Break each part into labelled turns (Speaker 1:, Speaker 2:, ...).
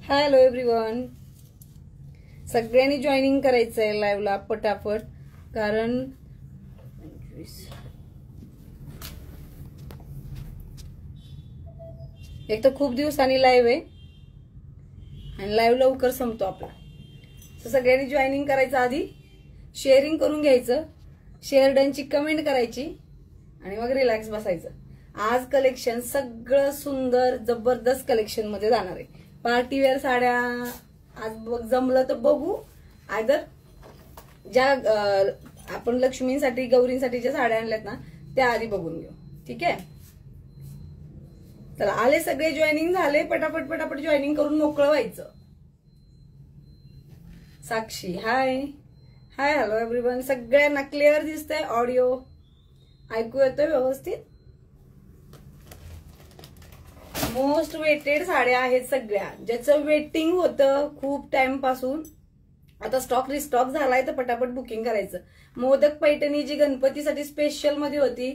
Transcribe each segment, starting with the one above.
Speaker 1: Hello everyone, सगळ्यांनी joining करायचं आहे लाईव्हला पटापट, कारण एक तर खूप दिवसांनी लाईव्ह आहे आणि लाईव्ह लवकर संपतो आपला. तर सगळ्यांनी जॉईनिंग करायचं, आधी शेअरिंग करून घ्यायचं, शेअर डनची कमेंट करायची आणि मग रिलॅक्स बसायचं. आज कलेक्शन सगळं सुंदर जबरदस्त कलेक्शन मध्ये जाणार आहे. पार्टीवेअर साड्या आज जमलं तर बघू, आयदर ज्या आपण लक्ष्मींसाठी गौरींसाठी ज्या साड्या आणल्यात ना त्या आधी बघून घेऊ. ठीक आहे, चला आले सगळे, जॉईनिंग झाले, पटापट पटापट जॉईनिंग करून मोकळं व्हायचं. साक्षी हाय हाय, हॅलो एव्हरीवन, सगळ्यांना क्लिअर दिसतंय, ऑडिओ ऐकू येतोय व्यवस्थित. मोस्ट वेटेड साड्या आहेत सगळ्या, ज्याचं वेटिंग होतं खूप टाइम पासून, आता स्टॉक रिस्टॉक झालाय तर पटापट बुकिंग करायचं. मोदक पैठणी जी गणपतीसाठी स्पेशल मध्ये होती,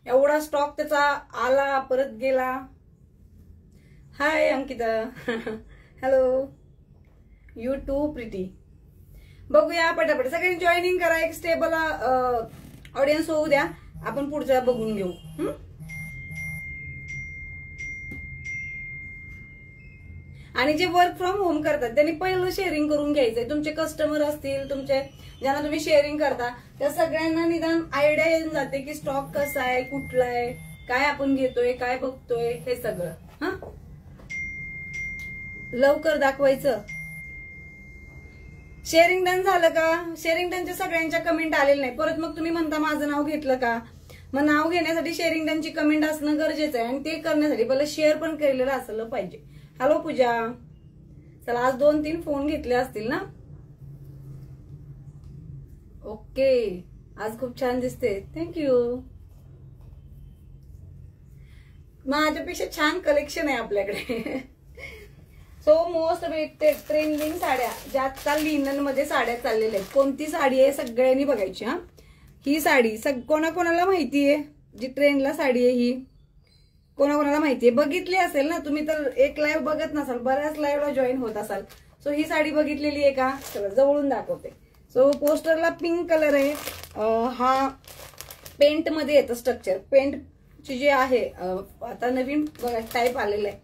Speaker 1: एवढा स्टॉक त्याचा आला परत गेला. Hi Ankita, hello, you too pretty. बघूया पटापट, सगळ्यांनी जॉईनिंग करा, एक स्टेबल ऑडियन्स होऊ द्या, आपण पुढचा बघून घेऊ. आणि जे वर्क फ्रॉम होम करतात त्यांनी पहिलं शेअरिंग करून घ्यायचंय. तुमचे कस्टमर असतील, तुमचे ज्यांना तुम्ही शेअरिंग करता, त्या सगळ्यांना निदान आयडिया येऊन जाते की स्टॉक कसा आहे, कुठला आहे, काय आपण घेतोय, काय बघतोय, हे सगळं. हा, लवकर दाखवायचं. शेअरिंग डन झालं का? शेअरिंग डनच्या सगळ्यांच्या कमेंट आलेल्या नाही. परत मग तुम्ही म्हणता माझं नाव घेतलं का? मग नाव घेण्यासाठी शेअरिंग डनची कमेंट असणं गरजेचं आहे, आणि ते करण्यासाठी पहिलं शेअर पण केलेलं असलं पाहिजे. हॅलो पूजा, चला आज 2-3 फोन घेतले असतील ना. ओके, आज खूप छान दिसते, थँक्यू. माझ्यापेक्षा छान कलेक्शन आहे आपल्याकडे. सो मोस्ट वेटेड ट्रेंडिंग साड्या, ज्या आता लिनन मध्ये साड्या चाललेल्या आहेत. कोणती साडी आहे सगळ्यांनी बघायची. हा, ही साडी कोणाकोणाला माहितीये, जी ट्रेंडला साडी आहे ही कोणाकोणाला माहितीये, बघितली असेल ना तुम्ही, तर एक लाईव्ह बघत नसाल, बऱ्याच लाईव्हला जॉईन होत असाल. सो ही साडी बघितलेली आहे का? चला जवळून दाखवते. सो पोस्टरला पिंक कलर आहे, हा पेंट मध्ये येतं स्ट्रक्चर. पेंटची जे आहे आता नवीन बघा टाईप आलेलं आहे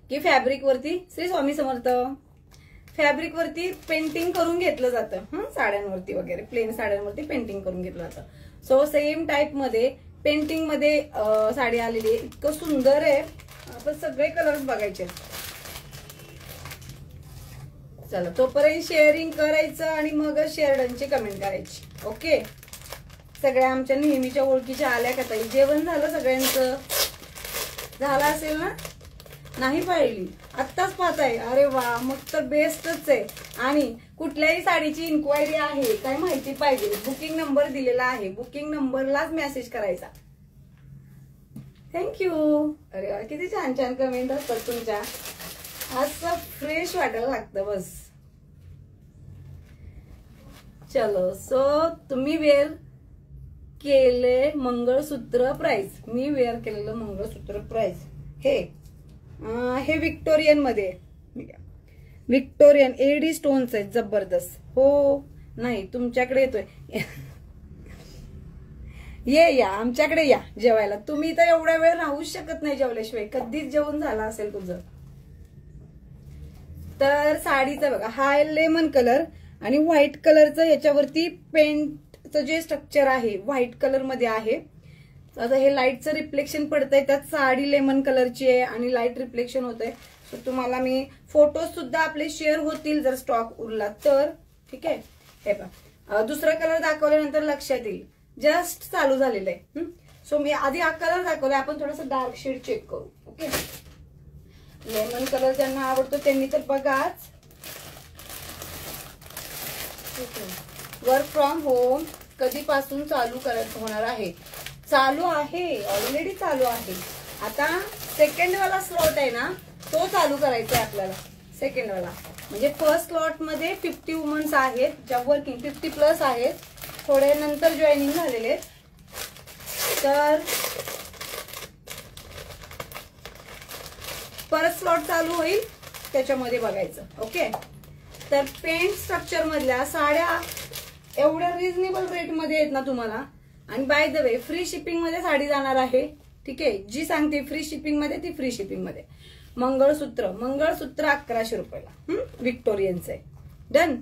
Speaker 1: की फॅब्रिक वरती, श्री स्वामी समर्थ, फॅब्रिक वरती पेंटिंग करून घेतलं जातं. साड्यांवरती वगैरे, प्लेन साड्यांवरती पेंटिंग करून घेतलं जातं. सो सेम टाईप मध्ये पेंटिंग मध्ये साडी आलेली आहे, इतकं सुंदर आहे. आपण सगळे कलर्स बघायचे. चला तोपर्यंत शेअरिंग करायचं आणि मग शेअरडनची कमेंट करायची. ओके, सगळ्या आमच्या नेहमीच्या ओळखीच्या आल्या का ताई? जेवण झालं सगळ्यांचं? झालं असेल ना? नाही पाहिली, आत्ताच पाहताय? अरे वा, मग तर बेस्टच आहे. आणि कुठल्याही साडीची इन्क्वायरी आहे, काय माहिती पाहिजे, बुकिंग नंबर दिलेला आहे, बुकिंग नंबरलाच मेसेज करायचा. थँक्यू. अरे वा, किती छान छान कमेंट असतात तुमच्या, असं फ्रेश वाटायला लागतं बस. चलो, सो तुम्ही वेअर केले मंगळसूत्र प्राइस, मी वेअर केलेलं मंगळसूत्र प्राइस हे विक्टोरियन मध्ये, विक्टोरियन एडी स्टोन्स आहेत, जबरदस्त. हो, नाही तुमच्याकडे येतोय, या आमच्याकडे या जेवायला. तुम्ही तर एवढा वेळ राहूच शकत नाही जेवल्याशिवाय, कधीच जेवण झालं असेल तुझं. तर साडीचं बघा, हा लेमन कलर आणि व्हाईट कलरचं, याच्यावरती पेंटचं जे स्ट्रक्चर आहे व्हाईट कलर मध्ये आहे. आता हे लाईटचं रिफ्लेक्शन पडतंय, त्यात साडी लेमन कलरची आहे आणि लाईट रिफ्लेक्शन होतंय. सो तुम्हाला मी फोटोज सुद्धा आपले शेअर होतील जर स्टॉक उरला तर. ठीक आहे, हे पहा, दुसरा कलर दाखवल्यानंतर लक्षात येईल, जस्ट चालू झालेलं आहे. सो मी आधी हा कलर दाखवलाय, आपण थोडासा डार्क शेड चेक करू. ओके, लेमन कलर ज्यांना आवडतो त्यांनी तर बघाच. वर्क फ्रॉम होम कधीपासून चालू होणार आहे? चालू आहे, ऑलरेडी चालू आहे. आता सेकंड वाला स्लॉट आहे ना, तो चालू करायचा आहे आपल्याला. सेकंड वाला म्हणजे फर्स्ट स्लॉट मध्ये 50 वुमन्स आहेत ज्या वर्किंग, 50+ आहेत, थोडे नंतर जॉईनिंग झालेले. तर परत स्लॉट चालू होईल त्याच्यामध्ये बघायचं. ओके, तर पेंट स्ट्रक्चर मधल्या साड्या एवढ्या रिझनेबल रेटमध्ये आहेत ना तुम्हाला. आणि by the way free shipping मध्ये साडी जाणार आहे. ठीक आहे, जी सांगते फ्री शिपिंग मध्ये ती फ्री शिपिंग मध्ये. मंगळसूत्र 1100 रुपयाला व्हिक्टोरियनचं आहे. डन.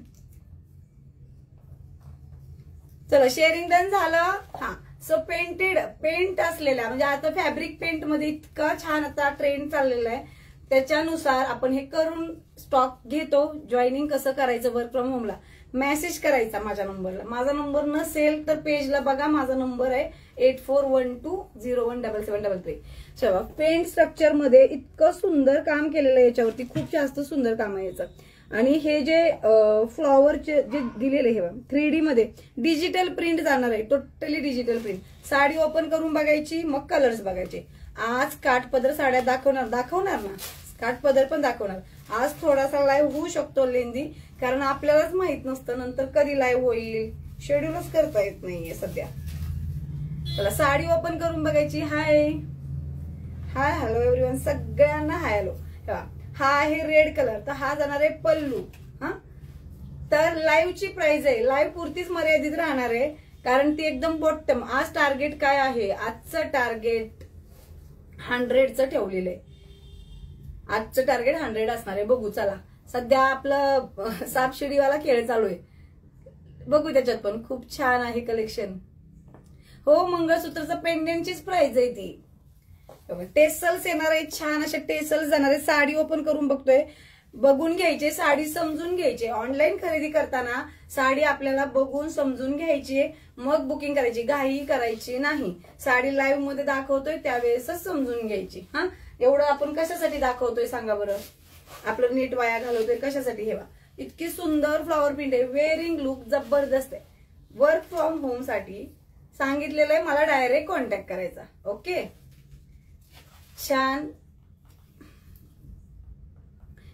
Speaker 1: चला शेअरिंग डन झालं. हा, सो पेंट असलेल्या म्हणजे आता फॅब्रिक पेंट मध्ये इतका छान आता ट्रेंड चाललेला आहे, त्याच्यानुसार आपण हे करून स्टॉक घेतो. जॉईनिंग कसं करायचं वर्क फ्रॉम होमला, मेसेज करायचा माझ्या नंबरला. माझा नंबर नसेल तर पेजला बघा, माझा नंबर आहे 8412017733. चला, पेंट स्ट्रक्चर मध्ये इतकं सुंदर काम केलेलं आहे याच्यावरती, खूप जास्त सुंदर काम आहे याचं. आणि हे जे फ्लॉवरचे जे दिलेले हे 3D मध्ये डिजिटल प्रिंट जाणार आहे, totally digital print. Sari open करून बघायची, मग कलर्स बघायचे. आज काठपदर साड्या दाखवणार ना, काठपदर पण दाखवणार. आज थोडासा लाईव्ह होऊ शकतो लेंदी, कारण आपल्यालाच माहित नसतं नंतर कधी लाईव्ह होईल, शेड्यूलच करता येत नाहीये सध्या. चला साडी ओपन करून बघायची. हाय हॅलो एव्हरीवन, सगळ्यांना हाय हॅलो. हा आहे रेड कलर, तर हा जाणार आहे पल्लू. हा, तर लाईव्हची प्राइस आहे, लाईव्ह पुरतीच मर्यादित राहणार आहे, कारण ती एकदम बॉटम. आज टार्गेट काय आहे, आजचं टार्गेट 100चं ठेवलेलं आहे. आजचं टार्गेट 100 असणार आहे. बघू चला, सध्या आपलं सापशिडीवाला खेळ चालू आहे, बघू त्याच्यात पण खूप छान आहे कलेक्शन. हो, मंगळसूत्रचं पेंडेंटचीच प्राइस आहे ती. टेसल्स येणार आहे, छान असे टेसल्स जाणार आहे. साडी ओपन करून बघतोय, बघून घ्यायचे, साडी समजून घ्यायची. ऑनलाईन खरेदी करताना साडी आपल्याला बघून समजून घ्यायची, मग बुकिंग करायची. घाई करायची नाही. साडी लाईव्ह मध्ये दाखवतोय त्यावेळेसच समजून घ्यायची. हा, एवढं आपण कशासाठी दाखवतोय सांगा बरं, आपलं नीट वाया घालवतोय कशासाठी. हे इतकी सुंदर फ्लॉवर प्रिंट आहे, वेअरिंग लुक जबरदस्त आहे. वर्क फ्रॉम होम साठी सांगितलेलं आहे, मला डायरेक्ट कॉन्टॅक्ट करायचा. ओके, छान.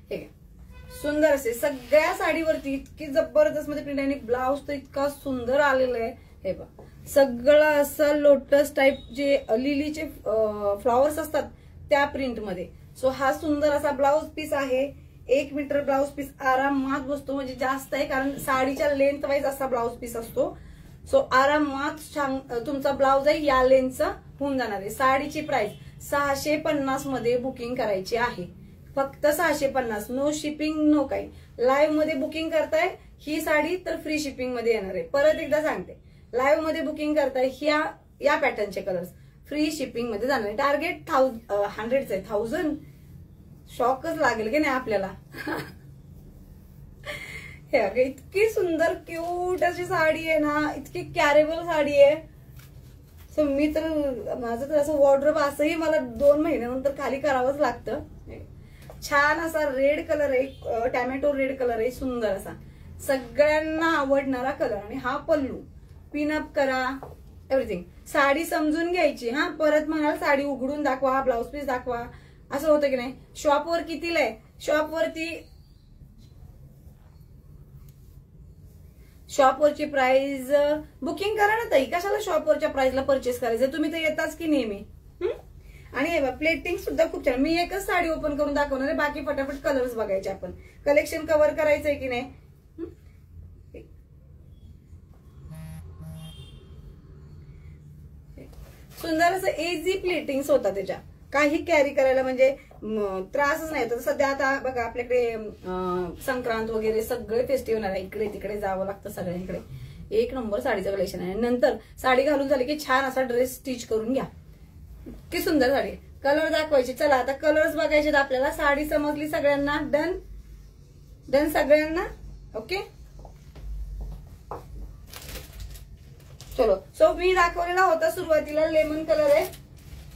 Speaker 1: हे सुंदर असे सगळ्या साडीवरती इतकी जबरदस्त मध्ये प्रिंट आहे. आणि ब्लाउज तर इतका सुंदर आलेला आहे. हे बघा, सगळं असं लोटस टाईप जे लिलीचे फ्लॉवर्स असतात त्या प्रिंट मध्ये. सो हा सुंदर असा ब्लाउज पीस आहे. 1 मीटर ब्लाउज पीस आरामात बसतो, म्हणजे जास्त आहे कारण साडीच्या लेंथ वाईज असा ब्लाउज पीस असतो. सो आरामात छान तुमचा ब्लाउज आहे या लेंथचा होऊन जाणार आहे. साडीची प्राइस 650 मध्ये बुकिंग करायची आहे, फक्त 650. नो शिपिंग नो काही. लाईव्ह मध्ये बुकिंग करताय ही साडी तर फ्री शिपिंग मध्ये येणार आहे. परत एकदा सांगते, लाईव्ह मध्ये बुकिंग करताय या पॅटर्नचे कलर्स फ्री शिपिंग मध्ये जाणार आहे. टार्गेट 100च आहे. 1000 शॉकच लागेल की नाही आपल्याला. हे इतकी सुंदर क्यूट अशी साडी आहे ना, इतकी कॅरेबल साडी आहे. सो मी तर माझं तर असं वॉर्डरोब असंही मला 2 महिन्यानंतर खाली करावंच लागतं. छान असा रेड कलर आहे, टॅमॅटो रेड कलर आहे, सुंदर असा सगळ्यांना आवडणारा कलर. आणि हा पल्लू पिनअप करा, एव्हरीथिंग. साडी समजून घ्यायची. हा, परत म्हणाल साडी उघडून दाखवा, ब्लाउज पीस दाखवा, असं होतं की नाही. शॉपवर कितीला आहे, शॉपवरची प्राइस बुकिंग करा ना ताई, कशाला शॉपवरच्या प्राइसला परचेस करायचं, तुम्ही तर येताच की नेहमी. आणि प्लेटिंग सुद्धा खूप छान. मी एकच साडी ओपन करून दाखवणार आहे, बाकी फटाफट कलर्स बघायचे. आपण कलेक्शन कव्हर करायचंय की नाही. सुंदर असं इझी प्लेटिंग्स होता त्याच्या, काही कॅरी करायला म्हणजे त्रासच नाही होत. सध्या आता बघा आपल्याकडे संक्रांत वगैरे सगळे फेस्टिव्हल आहे, इकडे तिकडे जावं लागतं सगळ्यांकडे. 1 नंबर साडीचं कलेक्शन आहे. नंतर साडी घालून झाली की छान असा ड्रेस स्टिच करून घ्या. इतकी सुंदर साडी. कलर दाखवायचे. चला आता कलर्स बघायचे आपल्याला. साडी समजली सगळ्यांना. डन सगळ्यांना. ओके, चलो. सो मी दाखवलेला होता सुरुवातीला लेमन कलर आहे.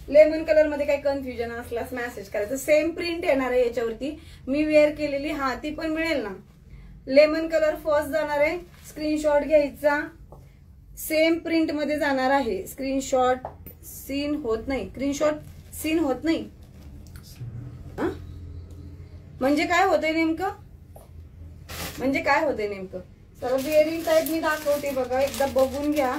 Speaker 1: लेमन कलर मध्ये काही कन्फ्युजन असल्यास मेसेज करायचं. सेम प्रिंट येणार आहे याच्यावरती, मी वेअर केलेली. हा, ती पण मिळेल ना. लेमन कलर फर्स्ट जाणार आहे, स्क्रीनशॉट घ्यायचा. सेम प्रिंट मध्ये जाणार आहे. स्क्रीनशॉट सीन होत नाही, स्क्रीनशॉट सीन होत नाही. म्हणजे काय होतंय नेमकं, चला वेअरिंग टाईप मी दाखवते बघा, एकदा बघून घ्या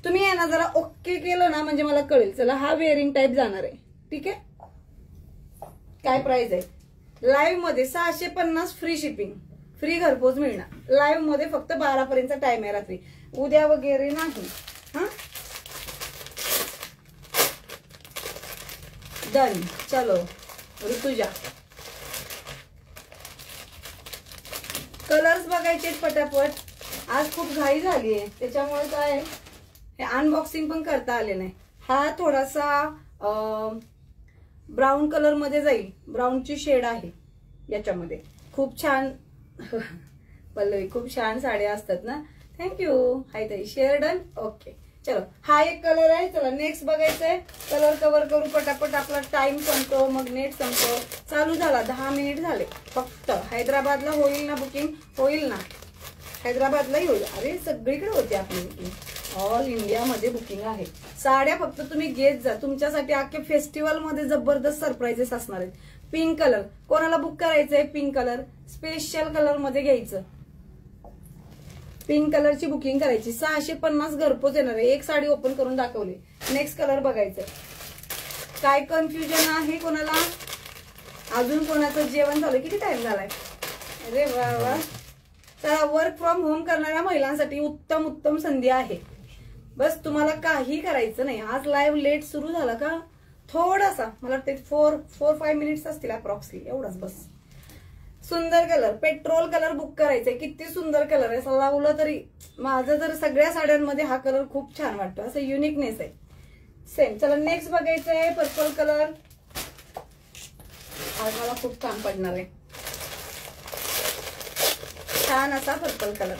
Speaker 1: तुम्ही. आहे ना, जरा ओके केलं ना म्हणजे मला कळेल. चला, हा वेअरिंग टाईप जाणार आहे. ठीक आहे, काय प्राइस आहे लाईव्ह मध्ये 650 फ्री शिपिंग, फ्री घरपोच मिळणार. लाईव्ह मध्ये फक्त 12 पर्यंत टाइम आहे रात्री, उद्या वगैरे नाही. हा डन. चलो ऋतुजा, कलर्स बघायचे पटापट. आज खूप घाई झाली आहे त्याच्यामुळे काय हे अनबॉक्सिंग पण करता आले नाही. हा थोडासा ब्राऊन कलर मध्ये जाईल, ब्राऊनची शेड आहे याच्यामध्ये. खूप छान पल्लवी, खूप छान साड्या असतात ना. थँक्यू. हाय ताई, शेअर डन. ओके चलो, हा एक कलर आहे. चला नेक्स्ट बघायचंय. कलर कव्हर करू पटापट, आपला टाइम संपतो, मग नेट संपतो. चालू झाला, 10 मिनिट झाले फक्त. हैदराबादला होईल ना बुकिंग? होईल ना, हैदराबादलाही होईल. अरे सगळीकडे होते आपली बुकिंग, ऑल इंडिया मध्ये बुकिंग आहे. साड्या फक्त तुम्ही घेत जा, तुमच्यासाठी अख्खे फेस्टिवल मध्ये जबरदस्त सरप्राइजेस असणार आहेत. पिंक कलर कोणाला बुक करायचंय? पिंक कलर स्पेशल कलर मध्ये घ्यायचं. पिंक कलरची बुकिंग करायची. 650 घरपोच येणार आहे. एक साडी ओपन करून दाखवली. नेक्स्ट कलर बघायचं. काय कन्फ्युजन आहे कोणाला? अजून कोणाचं जेवण झालं? किती टाइम झालाय? अरे वा वा. चला, वर्क फ्रॉम होम करणाऱ्या महिलांसाठी उत्तम उत्तम संधी आहे. बस तुम्हाला काही करायचं नाही. आज लाईव्ह लेट सुरू झाला का थोडासा, मला वाटतं 4-5 मिनिट्स असतील अप्रॉक्सिमेटली, एवढाच बस. सुंदर कलर, पेट्रोल कलर बुक करायचंय. किती सुंदर कलर आहे, असं लावलं तरी. माझं तर सगळ्या साड्यांमध्ये हा कलर खूप छान वाटतो, असं युनिकनेस आहे सेम. चला नेक्स्ट बघायचंय पर्पल कलर. आज मला खूप काम पडणार आहे. छान असा पर्पल कलर,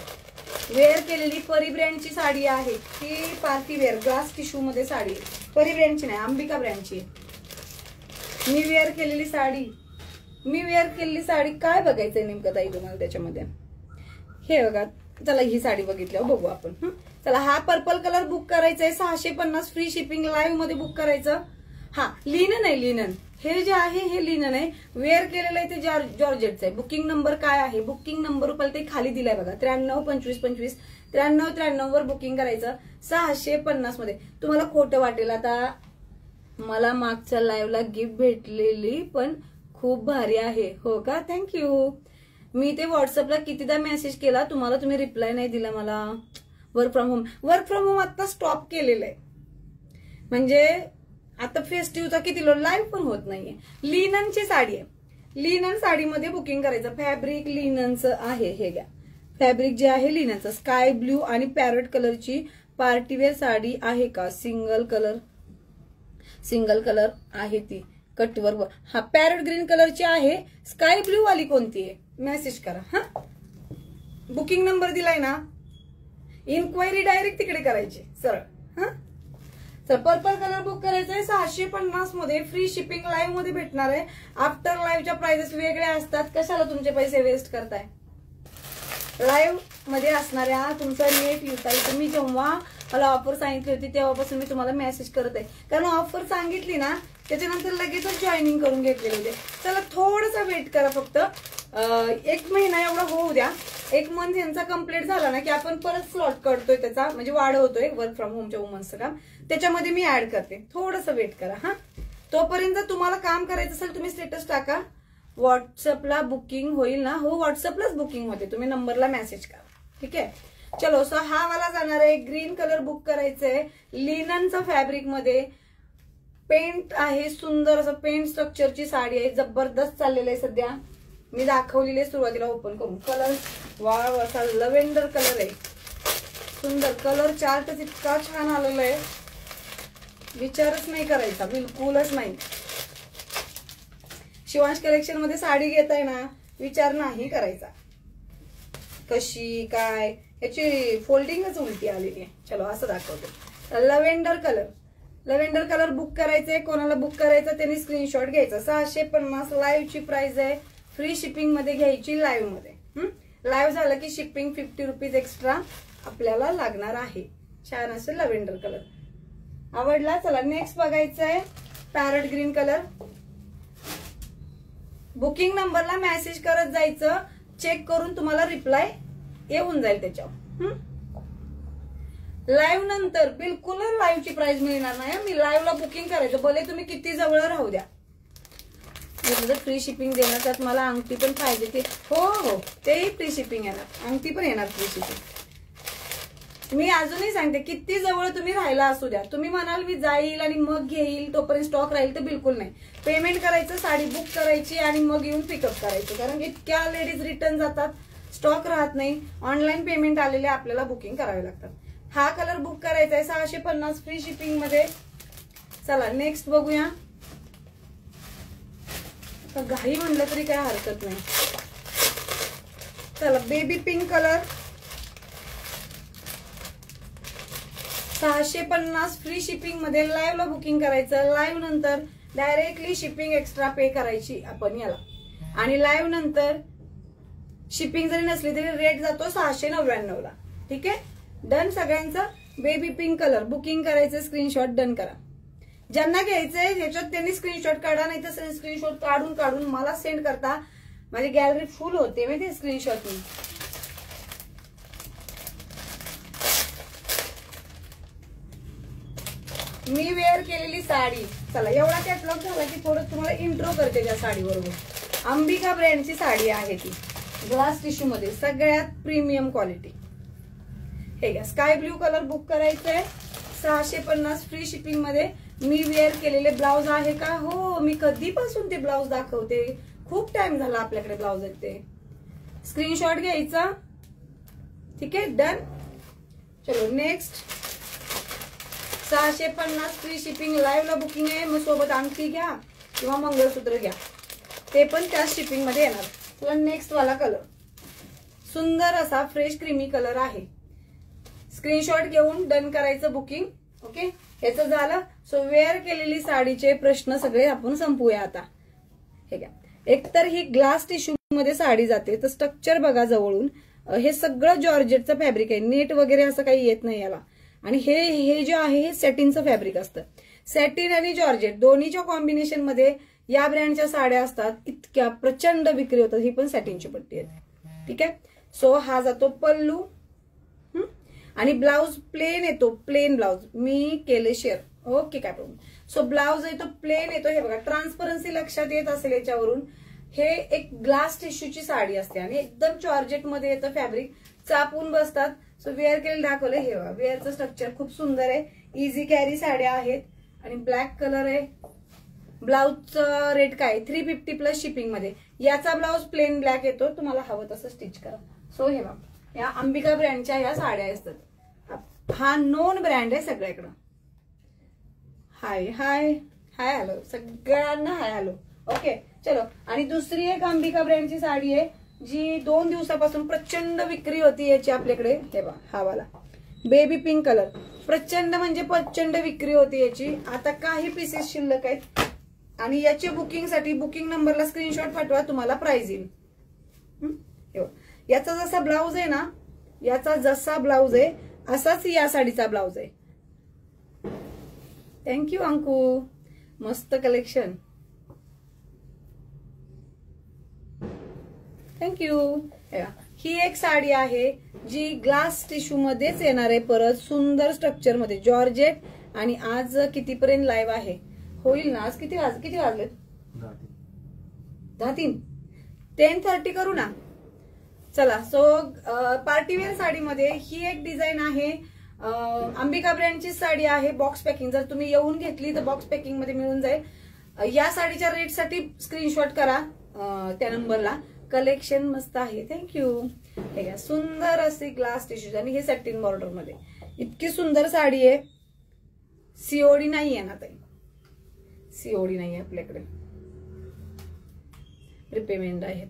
Speaker 1: वेअर केलेली परी ब्रँडची साडी आहे. ही पार्टी वेअर ग्लास टिश्यू मध्ये साडी आहे. परी ब्रँडची नाही, अंबिका ब्रँडची आहे. मी वेअर केलेली साडी. काय बघायचंय नेमकं ताई तुम्हाला त्याच्यामध्ये? हे बघा. चला ही साडी बघितल्यावर बघू आपण. चला, हा पर्पल कलर बुक करायचंय. 650 फ्री शिपिंग. लाईव्ह मध्ये बुक करायचं. हा लिनन आहे, लिनन. हे जे आहे हे लिनन आहे. वेअर केलेलं आहे ते जॉर्जेटचं आहे. बुकिंग नंबर काय आहे? बुकिंग नंबर रुपयाला ते खाली दिलाय बघा. 932525 9393 वर बुकिंग करायचं. 650 मध्ये. तुम्हाला खोटं वाटेल आता, मला मागच्या लाईव्हला गिफ्ट भेटलेली पण खूप भारी आहे. हो का? थँक्यू. मी ते व्हॉट्सअपला कितीदा मेसेज केला तुम्हाला, तुम्ही रिप्लाय नाही दिला मला. वर्क फ्रॉम होम आता स्टॉप केलेलं आहे. म्हणजे आता फेस्टिव्हचा किती लाईव्ह पण होत नाहीये. लिननची साडी आहे. लिनन साडीमध्ये बुकिंग करायचं. फॅब्रिक लिननचं आहे. हे घ्या, फॅब्रिक जे आहे लिननचं. स्काय ब्ल्यू आणि पॅरट कलरची पार्टीवेअर साडी आहे का? सिंगल कलर आहे ती. कटवर. हा पॅरट ग्रीन कलरची आहे. स्काय ब्ल्यू वाली कोणती आहे? मेसेज करा. हा बुकिंग नंबर दिलाय ना, इन्क्वायरी डायरेक्ट तिकडे करायची सरळ. हा तर पर्पल कलर बुक करायचंय. 650 मध्ये फ्री शिपिंग. लाईव्ह मध्ये भेटणार आहे. आफ्टर लाईव्हच्या प्राइसेस वेगळ्या असतात. कशाला तुमचे पैसे वेस्ट करताय? लाईव्ह मध्ये असणाऱ्या तुमचा नेट यूज आहे. तुम्ही जेव्हा मला ऑफर सांगितली होती तेव्हापासून मी तुम्हाला मेसेज करत आहे, कारण ऑफर सांगितली ना त्याच्यानंतर लगेचच जॉईनिंग करून घेतलेले होते. चला थोडंसं वेट करा, फक्त 1 महिना एवढा होऊ द्या. 1 मंथ यांचा कम्प्लीट झाला ना की आपण परत स्लॉट करतोय, त्याचा म्हणजे वाढवतोय वर्क फ्रॉम होमच्या वुमन्सचं काम, त्याच्यामध्ये मी ऍड करते. थोडंसं वेट करा. हा तोपर्यंत तुम्हाला काम करायचं असेल तुम्ही स्टेटस टाका. व्हॉट्सअपला बुकिंग होईल ना? हो, व्हॉट्सअपलाच बुकिंग होते. तुम्ही नंबरला मेसेज करा. ठीक आहे. चलो, सो हा वाला जाणार आहे. ग्रीन कलर बुक करायचंय. लिननचं फॅब्रिक मध्ये पेंट आहे. सुंदर असं पेंट स्ट्रक्चरची साडी आहे. जबरदस्त चाललेलं आहे सध्या. मी दाखवलेले सुरुवातीला ओपन करून. कलर वाव, असा लव्हेंडर कलर आहे. सुंदर कलर चार्टच इतका छान आलेला आहे, विचारच नाही करायचा, बिलकुलच नाही. शिवांश कलेक्शन मध्ये साडी घेताय ना, विचार नाही करायचा कशी काय. याची फोल्डिंगच उलटी आलेली आहे. चलो असं दाखवते. लव्हेंडर कलर बुक करायचंय. कोणाला बुक करायचं त्यांनी स्क्रीनशॉट घ्यायचा. 650 लाईव्हची प्राइस आहे. फ्री शिपिंग मध्ये घ्यायची लाईव्ह मध्ये. लाईव्ह झालं की शिपिंग 50 रुपीज एक्स्ट्रा आपल्याला लागणार आहे. छान असं लव्हेंडर कलर आवडला. चला नेक्स्ट बघायचंय पॅरट ग्रीन कलर. बुकिंग नंबरला मेसेज करत जायचं. चेक करून तुम्हाला रिप्लाय येऊन जाईल त्याच्यावर. लाईव्ह नंतर बिलकुल लाईव्हची प्राइस मिळणार नाही. मी लाईव्हला बुकिंग करायचं, भले तुम्ही किती जवळ राहू द्या. घेतलं तर फ्री शिपिंग देणार. त्यात मला अंगठी पण पाहिजे ते. हो हो, तेही फ्री शिपिंग येणार, अंगठी पण येणार फ्री शिपिंग. मी अजूनही सांगते, किती जवळ तुम्ही राहायला असू द्या, तुम्ही म्हणाल मी जाईल आणि मग घेईल तोपर्यंत स्टॉक राहील, तर बिलकुल नाही. पेमेंट करायचं, साडी बुक करायची आणि मग येऊन पिकअप करायचं. कारण इतक्या लेडीज रिटर्न जातात, स्टॉक राहत नाही. ऑनलाईन पेमेंट आलेले आपल्याला बुकिंग करावे लागतात. हा कलर बुक करायचा आहे 650 फ्री शिपिंग मध्ये. चला नेक्स्ट बघूया. घाई म्हणलं तरी काय हरकत नाही. चला baby pink colour 650 free shipping मध्ये. लाईव्ह ला बुकिंग करायचं. लाईव्ह नंतर डायरेक्टली शिपिंग एक्स्ट्रा पे करायची आपण याला. आणि लाईव्ह नंतर शिपिंग जरी नसली तरी रेट जातो 699 ला. ठीक आहे, डन सगळ्यांचं. बेबी पिंक कलर बुकिंग करायचं. स्क्रीनशॉट डन करा. ज्यांना घ्यायचंय ह्याच्यात त्यांनी स्क्रीनशॉट काढा, नाही तर स्क्रीनशॉट काढून काढून मला सेंड करता. माझी गॅलरी फुल होते माहिती स्क्रीनशॉट. मी वेअर केलेली साडी. चला एवढा कॅटलॉग झाला की थोडं तुम्हाला इंट्रो करते त्या साडी बरोबर. अंबिका ब्रँडची साडी आहे ती, ग्लास टिश्यू मध्ये, सगळ्यात प्रीमियम क्वालिटी. हे घ्या, स्काय ब्ल्यू कलर बुक करायचंय 650 फ्री शिपिंग मध्ये. मी वेअर केलेले ब्लाउज आहे का? हो, मी कधीपासून ते ब्लाउज दाखवते, खूप टाइम झाला आपल्याकडे ब्लाउज आहेत ते. स्क्रीनशॉट घ्यायचा. ठीक आहे, डन. चलो नेक्स्ट. 650 free shipping. लाईव्ह ला बुकिंग आहे. मग सोबत अंगठी घ्या किंवा मंगळसूत्र घ्या, ते पण त्याच शिपिंग मध्ये येणार. तुला नेक्स्ट वाला कलर सुंदर असा फ्रेश क्रीमी कलर आहे. स्क्रीनशॉट घेऊन डन करायचं बुकिंग. ओके, ह्याचं झालं. सो वेअर केलेली साडीचे प्रश्न सगळे आपण संपवूया आता. हे घ्या, एकतर ही ग्लास टिश्यू मध्ये साडी जाते, तर स्ट्रक्चर बघा जवळून. हे सगळं जॉर्जेटचं फॅब्रिक आहे, नेट वगैरे असं काही येत नाही याला. आणि हे जे आहे हे सॅटिनचं फॅब्रिक असतं. सॅटिन आणि जॉर्जेट दोन्हीच्या कॉम्बिनेशन मध्ये या ब्रँडच्या साड्या असतात. इतक्या प्रचंड विक्री होतात. ही पण सॅटिनची पट्टी आहे. ठीक आहे, सो हा जातो पल्लू. आणि ब्लाउज प्लेन येतो, प्लेन ब्लाउज मी केले शेअर. ओके, काय प्रॉब्लेम. सो ब्लाउज येतो प्लेन येतो. हे बघा, ट्रान्सपरन्सी लक्षात येत असेल याच्यावरून. हे एक ग्लास टिश्यूची साडी असते आणि एकदम जॉर्जेट मध्ये येतं फॅब्रिक. चापून बसतात. सो वेअर केलेलं दाखवलं. हे बघा, वेअरचं स्ट्रक्चर खूप सुंदर आहे. इझी कॅरी साड्या आहेत आणि ब्लॅक कलर आहे. ब्लाउजचं रेट काय 350 प्लस शिपिंग मध्ये. याचा ब्लाउज प्लेन ब्लॅक येतो. तुम्हाला हवं तसं स्टिच करा. सो हे बघा, या अंबिका ब्रँडच्या या साड्या असतात. हा नोन ब्रँड आहे सगळ्याकडं. हाय हाय हाय हॅलो सगळ्यांना, हाय हॅलो. ओके, चलो. आणि दुसरी एक अंबिका ब्रँडची साडी आहे जी 2 दिवसापासून प्रचंड विक्री होती याची आपल्याकडे. हे बघा, हा वाला बेबी पिंक कलर. प्रचंड म्हणजे प्रचंड विक्री होती याची. आता काही पीसेस शिल्लक आहेत. आणि याची बुकिंगसाठी बुकिंग नंबरला स्क्रीनशॉट पाठवा, तुम्हाला प्राइस येईल. याचा जसा ब्लाउज आहे ना, याचा जसा ब्लाउज आहे असाच या साडीचा ब्लाउज आहे. थँक्यू अंकू, मस्त कलेक्शन. थँक्यू. ही एक साडी आहे जी ग्लास टिश्यू मध्येच येणार आहे. परत सुंदर स्ट्रक्चर मध्ये जॉर्जेट. आणि आज कितीपर्यंत लाईव्ह आहे होईल ना? आज किती वाजले? 10:03. 10:30 करू ना. चला. सो पार्टीवेअर साडीमध्ये ही एक डिझाईन आहे. अंबिका ब्रँडची साडी आहे. Box packing. जर तुम्ही येऊन घेतली तर बॉक्स पॅकिंग मध्ये मिळून जाईल. या साडीच्या रेटसाठी स्क्रीनशॉट करा त्या नंबरला. कलेक्शन मस्त आहे. थँक्यू. हे घ्या, सुंदर अशी ग्लास टिश्यूज आणि हे सॅटिन बॉर्डर मध्ये. इतकी सुंदर साडी आहे. सीओडी नाही आहे ना ताई, सीओडी नाही आहे आपल्याकडे, रिपेमेंट आहेत.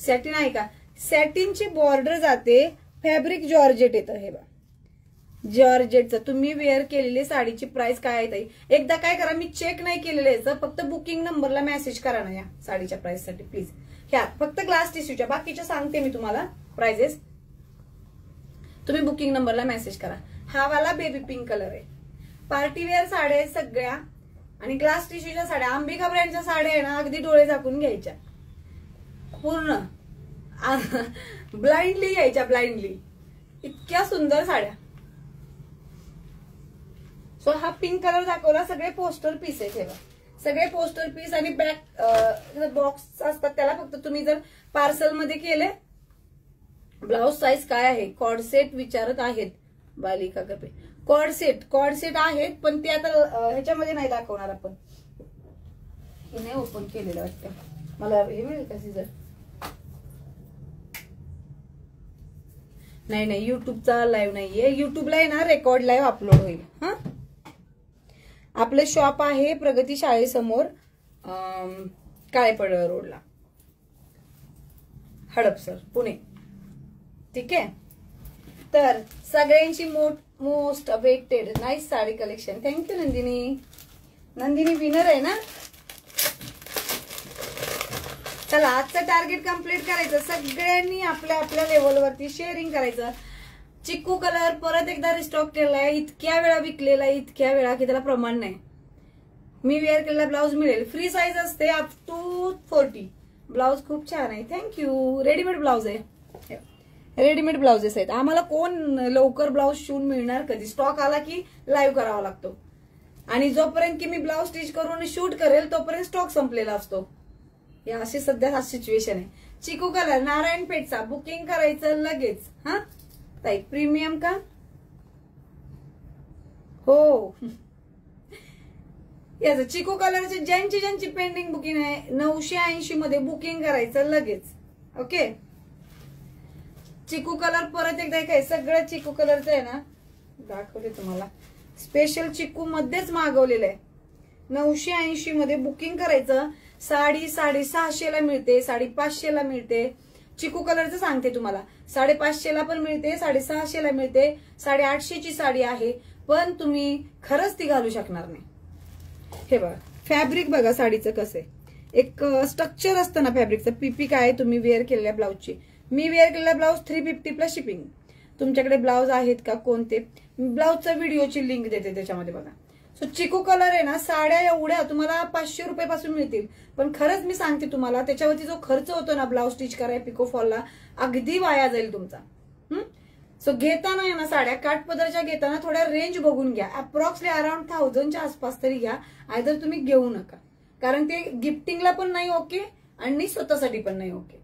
Speaker 1: सॅटिन आहे का? सॅटिनची बॉर्डर जाते. फॅब्रिक जॉर्जेट येतं. हे बघा, जॉर्जेटचं. तुम्ही वेअर केलेली साडीची प्राइस काय आहे ताई? एकदा काय करा, मी चेक नाही केलेलं याचं, फक्त बुकिंग नंबरला मेसेज करा ना या साडीच्या प्राइस साठी प्लीज. ह्या फक्त ग्लास टिश्यूच्या, बाकीच्या सांगते मी तुम्हाला प्राइजेस. तुम्ही बुकिंग नंबरला मेसेज करा. हा वाला बेबी पिंक कलर आहे. पार्टीवेअर साड्या आहेत सगळ्या आणि ग्लास टिश्यूच्या साड्या. अंबिका ब्रँडच्या साड्या आहे ना, अगदी डोळे झाकून घ्यायच्या, पूर्ण ब्लाइंडली घ्यायच्या, ब्लाइंडली. इतक्या सुंदर साड्या. सो हा पिंक कलर दाखवला. सगळे पोस्टर पीस आहेत. हे सगळे पोस्टर पीस आणि बॅक बॉक्स असतात त्याला, फक्त तुम्ही जर पार्सल मध्ये केले. ब्लाउज साईज काय आहे? कॉर्ड सेट विचारत आहेत बालिका कपे. कॉर्ड सेट आहेत, पण ते आता ह्याच्यामध्ये नाही दाखवणार आपण. हे नाही ओपन केलेलं वाटतं मला. हे मिळेल का सीझर? नाही, युट्यूबचा लाईव्ह नाहीये. युट्यूबला आहे ना रेकॉर्ड लाईव्ह अपलोड होईल. हा, आपलं शॉप आहे प्रगती शाळेसमोर, काळेपड रोडला, हडपसर, पुणे. ठीक आहे. तर सगळ्यांची most awaited nice sari collection. Thank you Nandini. Nandini winner आहे ना. चला, आजचं टार्गेट कम्प्लीट करायचं. सगळ्यांनी आपल्या आपल्या लेवलवरती शेअरिंग करायचं. चिक्कू कलर परत एकदा रिस्टॉक केलाय. इतक्या वेळा विकलेला, इतक्या वेळा की त्याला प्रमाण नाही. मी वेअर केलेला ब्लाऊज मिळेल. फ्री साईज असते अप टू 40. ब्लाऊज खूप छान आहे. थँक्यू. रेडीमेड ब्लाऊज आहे. रेडीमेड ब्लाउजेस आहेत. आम्हाला कोण लवकर ब्लाऊज शिवून मिळणार? कधी स्टॉक आला की लाईव्ह करावा लागतो, आणि जोपर्यंत की मी ब्लाऊज स्टिच करून शूट करेल तोपर्यंत स्टॉक संपलेला असतो. या अशी सध्या हा सिच्युएशन आहे. चिकू कलर नारायणपेठचा बुकिंग करायचं लगेच. हा ताई, प्रीमियम का? हो, याचं चिकू कलरचे ज्यांची पेंडिंग बुकिंग आहे 980 मध्ये बुकिंग करायचं लगेच. ओके. चिकू कलर परत एकदा काय सगळं चिकू कलरचं आहे ना, दाखवते तुम्हाला. स्पेशल चिकू मध्येच मागवलेलं आहे. 980 मध्ये बुकिंग करायचं. साडी 650 ला मिळते, 550 ला मिळते. चिकू कलरचं सांगते तुम्हाला. 550 ला पण मिळते, 650 ला मिळते. 850 ची साडी आहे, पण तुम्ही खरंच ती घालू शकणार नाही. हे बघा फॅब्रिक बघा साडीचं कसं आहे. एक स्ट्रक्चर असतं ना फॅब्रिकचं. पीपी काय तुम्ही वेअर केलेल्या ब्लाऊजची. मी वेअर केलेला ब्लाऊज 350 प्लस शिपिंग. तुमच्याकडे ब्लाऊज आहेत का कोणते? ब्लाऊजचा व्हिडिओची लिंक देते त्याच्यामध्ये बघा. सो चिकू कलर आहे ना, साड्या एवढ्या तुम्हाला 500 रुपयापासून मिळतील, पण खरंच मी सांगते तुम्हाला त्याच्यावरती जो खर्च होतो ना ब्लाऊज स्टिच कराय पिको फॉलला, अगदी वाया जाईल तुमचा. सो घेताना आहे ना साड्या काठपदरच्या घेताना थोड्या रेंज बघून घ्या. अप्रॉक्सली अराउंड 1000च्या आसपास तरी घ्या. आयदर तुम्ही घेऊ नका, कारण ते गिफ्टिंगला पण नाही ओके आणि स्वतःसाठी पण नाही ओके.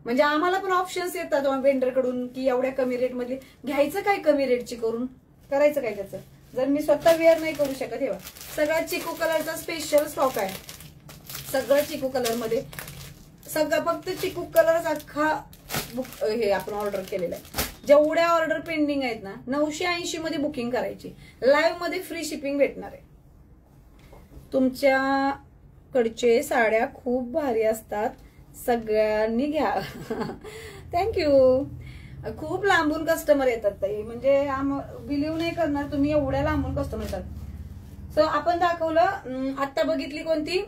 Speaker 1: म्हणजे आम्हाला पण ऑप्शन्स येतात वेंडरकडून की एवढ्या कमी रेट मध्ये घ्यायचं काय, कमी रेटची करून करायचं काय त्याचं, जर मी स्वतः वेअर नाही करू शकत. हे सगळा चिकू कलरचा स्पेशल स्टॉक आहे. सगळं चिकू कलर मध्ये, सगळं फक्त चिकू कलरच अख्खा बुक हे आपण ऑर्डर केलेला आहे. जेवढ्या ऑर्डर पेंडिंग आहेत ना 980 मध्ये बुकिंग करायची. लाईव्ह मध्ये फ्री शिपिंग भेटणार आहे. तुमच्याकडचे साड्या खूप भारी असतात, सगळ्यांनी घ्या. थँक्यू. खूप लांबून कस्टमर येतात ताई, म्हणजे बिलीव्ह नाही करणार तुम्ही, एवढ्या लांबून कस्टमर येतात. सो आपण दाखवलं. आता बघितली कोणती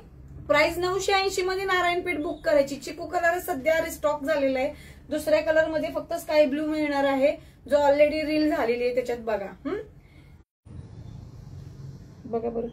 Speaker 1: प्राइस 980 मध्ये नारायणपेठ बुक करायची. चिकू कलर सध्या रिस्टॉक झालेला आहे. दुसऱ्या कलर मध्ये फक्त स्काय ब्लू मिळणार आहे, जो ऑलरेडी रील झालेली आहे त्याच्यात. बघा बघा बरं.